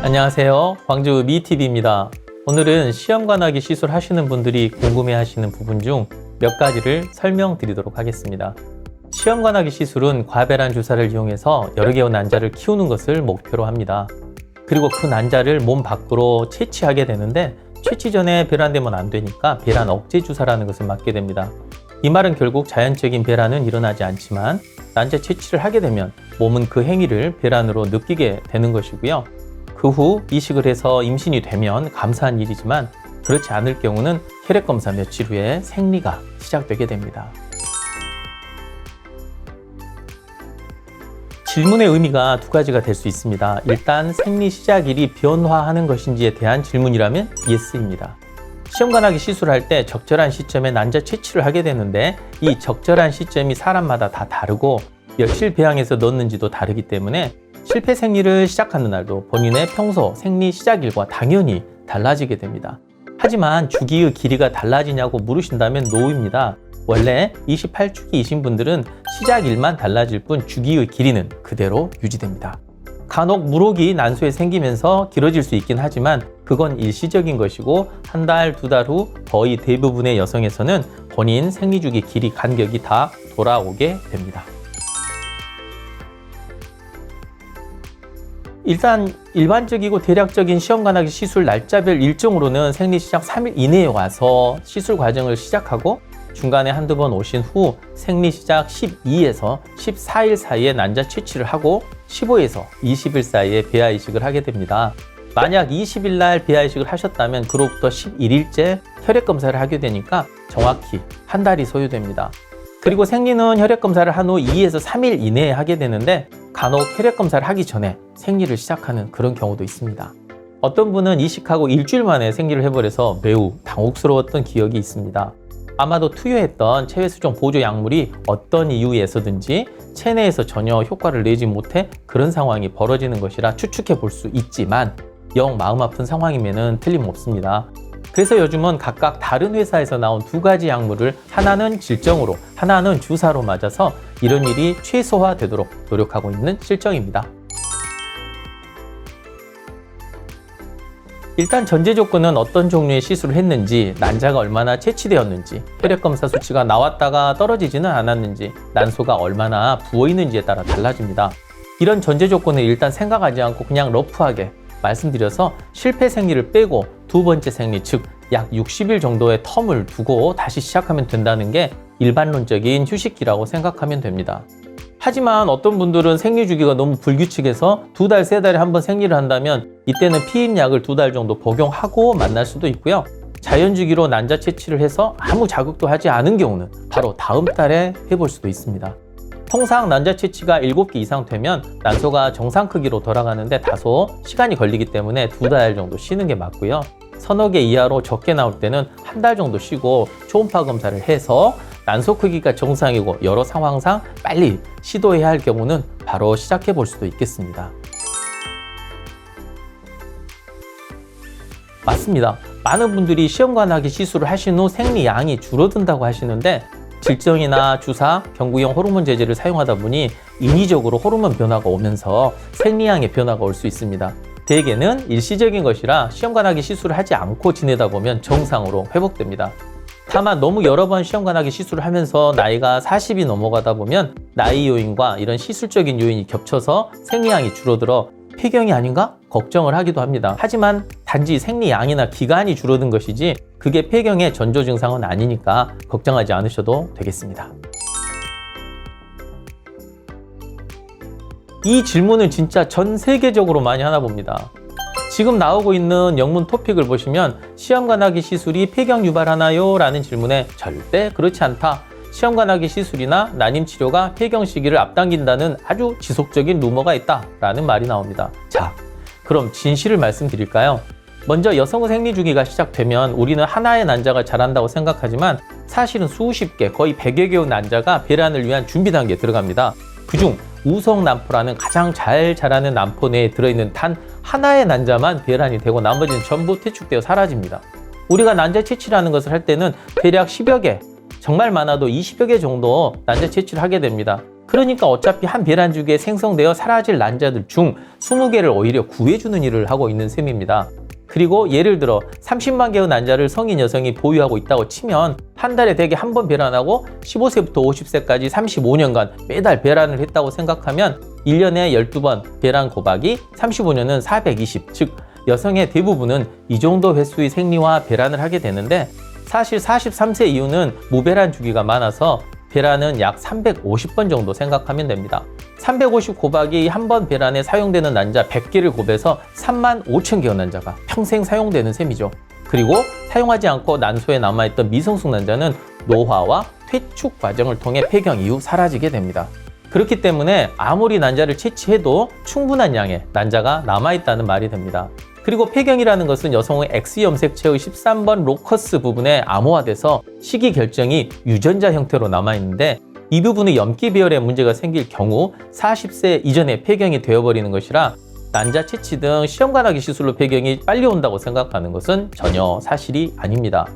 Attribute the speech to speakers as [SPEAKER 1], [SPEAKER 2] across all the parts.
[SPEAKER 1] 안녕하세요. 광주 미TV입니다. 오늘은 시험관하기 시술 하시는 분들이 궁금해하시는 부분 중 몇 가지를 설명드리도록 하겠습니다. 시험관하기 시술은 과배란 주사를 이용해서 여러 개의 난자를 키우는 것을 목표로 합니다. 그리고 그 난자를 몸 밖으로 채취하게 되는데 채취 전에 배란되면 안 되니까 배란 억제 주사라는 것을 맞게 됩니다. 이 말은 결국 자연적인 배란은 일어나지 않지만 난자 채취를 하게 되면 몸은 그 행위를 배란으로 느끼게 되는 것이고요. 그 후 이식을 해서 임신이 되면 감사한 일이지만 그렇지 않을 경우는 혈액검사 며칠 후에 생리가 시작되게 됩니다. 질문의 의미가 두 가지가 될 수 있습니다. 일단 생리 시작일이 변화하는 것인지에 대한 질문이라면 예스입니다. 시험관하기 시술할 때 적절한 시점에 난자 채취를 하게 되는데 이 적절한 시점이 사람마다 다 다르고 며칠 배양해서 넣었는지도 다르기 때문에 실패 생리를 시작하는 날도 본인의 평소 생리 시작일과 당연히 달라지게 됩니다. 하지만 주기의 길이가 달라지냐고 물으신다면 노입니다. 원래 28주기이신 분들은 시작일만 달라질 뿐 주기의 길이는 그대로 유지됩니다. 간혹 물혹이 난소에 생기면서 길어질 수 있긴 하지만 그건 일시적인 것이고 한 달, 두 달 후 거의 대부분의 여성에서는 본인 생리주기 길이 간격이 다 돌아오게 됩니다. 일단 일반적이고 대략적인 시험관하기 시술 날짜별 일정으로는 생리 시작 3일 이내에 와서 시술 과정을 시작하고 중간에 한두 번 오신 후 생리 시작 12에서 14일 사이에 난자 채취를 하고 15에서 20일 사이에 배아 이식을 하게 됩니다. 만약 20일 날 배아 이식을 하셨다면 그로부터 11일째 혈액 검사를 하게 되니까 정확히 한 달이 소요됩니다. 그리고 생리는 혈액 검사를 한 후 2에서 3일 이내에 하게 되는데 간혹 혈액 검사를 하기 전에 생리를 시작하는 그런 경우도 있습니다. 어떤 분은 이식하고 일주일 만에 생리를 해버려서 매우 당혹스러웠던 기억이 있습니다. 아마도 투여했던 체외수정 보조 약물이 어떤 이유에서든지 체내에서 전혀 효과를 내지 못해 그런 상황이 벌어지는 것이라 추측해 볼 수 있지만 영 마음 아픈 상황이면 틀림없습니다. 그래서 요즘은 각각 다른 회사에서 나온 두 가지 약물을 하나는 질정으로 하나는 주사로 맞아서 이런 일이 최소화되도록 노력하고 있는 실정입니다. 일단 전제 조건은 어떤 종류의 시술을 했는지, 난자가 얼마나 채취되었는지, 혈액검사 수치가 나왔다가 떨어지지는 않았는지, 난소가 얼마나 부어있는지에 따라 달라집니다. 이런 전제 조건을 일단 생각하지 않고 그냥 러프하게 말씀드려서 실패 생리를 빼고 두 번째 생리, 즉 약 60일 정도의 텀을 두고 다시 시작하면 된다는 게 일반론적인 휴식기라고 생각하면 됩니다. 하지만 어떤 분들은 생리 주기가 너무 불규칙해서 두 달, 세 달에 한 번 생리를 한다면 이때는 피임약을 두 달 정도 복용하고 만날 수도 있고요. 자연주기로 난자 채취를 해서 아무 자극도 하지 않은 경우는 바로 다음 달에 해볼 수도 있습니다. 통상 난자 채취가 7개 이상 되면 난소가 정상 크기로 돌아가는데 다소 시간이 걸리기 때문에 두 달 정도 쉬는 게 맞고요. 서너 개 이하로 적게 나올 때는 한 달 정도 쉬고 초음파 검사를 해서 난소 크기가 정상이고 여러 상황상 빨리 시도해야 할 경우는 바로 시작해 볼 수도 있겠습니다. 맞습니다. 많은 분들이 시험관하기 시술을 하신 후 생리양이 줄어든다고 하시는데 질정이나 주사, 경구용 호르몬 제제를 사용하다 보니 인위적으로 호르몬 변화가 오면서 생리양의 변화가 올 수 있습니다. 대개는 일시적인 것이라 시험관하기 시술을 하지 않고 지내다 보면 정상으로 회복됩니다. 다만 너무 여러 번 시험관하기 시술을 하면서 나이가 40이 넘어가다 보면 나이 요인과 이런 시술적인 요인이 겹쳐서 생리양이 줄어들어 폐경이 아닌가? 걱정을 하기도 합니다. 하지만 단지 생리양이나 기간이 줄어든 것이지 그게 폐경의 전조 증상은 아니니까 걱정하지 않으셔도 되겠습니다. 이 질문을 진짜 전 세계적으로 많이 하나 봅니다. 지금 나오고 있는 영문 토픽을 보시면 시험관하기 시술이 폐경 유발하나요? 라는 질문에 절대 그렇지 않다. 시험관하기 시술이나 난임 치료가 폐경 시기를 앞당긴다는 아주 지속적인 루머가 있다 라는 말이 나옵니다. 자, 그럼 진실을 말씀드릴까요? 먼저 여성의 생리 주기가 시작되면 우리는 하나의 난자가 자란다고 생각하지만 사실은 수십 개, 거의 100여 개의 난자가 배란을 위한 준비 단계에 들어갑니다. 그중 우성난포라는 가장 잘 자라는 난포 내에 들어있는 단 하나의 난자만 배란이 되고 나머지는 전부 퇴축되어 사라집니다. 우리가 난자 채취라는 것을 할 때는 대략 10여 개, 정말 많아도 20여 개 정도 난자 채취를 하게 됩니다. 그러니까 어차피 한 배란 주기에 생성되어 사라질 난자들 중 20개를 오히려 구해주는 일을 하고 있는 셈입니다. 그리고 예를 들어 30만 개의 난자를 성인 여성이 보유하고 있다고 치면 한 달에 대개 한 번 배란하고 15세부터 50세까지 35년간 매달 배란을 했다고 생각하면 1년에 12번 배란 곱하기 35년은 420, 즉 여성의 대부분은 이 정도 횟수의 생리와 배란을 하게 되는데 사실 43세 이후는 무배란 주기가 많아서 배란은 약 350번 정도 생각하면 됩니다. 350 곱하기 한 번 배란에 사용되는 난자 100개를 곱해서 35,000개의 난자가 평생 사용되는 셈이죠. 그리고 사용하지 않고 난소에 남아있던 미성숙 난자는 노화와 퇴축 과정을 통해 폐경 이후 사라지게 됩니다. 그렇기 때문에 아무리 난자를 채취해도 충분한 양의 난자가 남아있다는 말이 됩니다. 그리고 폐경이라는 것은 여성의 X염색체의 13번 로커스 부분에 암호화돼서 식이 결정이 유전자 형태로 남아있는데 이 부분의 염기 배열에 문제가 생길 경우 40세 이전에 폐경이 되어버리는 것이라 난자 채취 등 시험관하기 시술로 폐경이 빨리 온다고 생각하는 것은 전혀 사실이 아닙니다.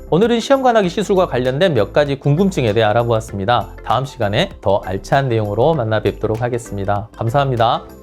[SPEAKER 1] 오늘은 시험관하기 시술과 관련된 몇 가지 궁금증에 대해 알아보았습니다. 다음 시간에 더 알찬 내용으로 만나 뵙도록 하겠습니다. 감사합니다.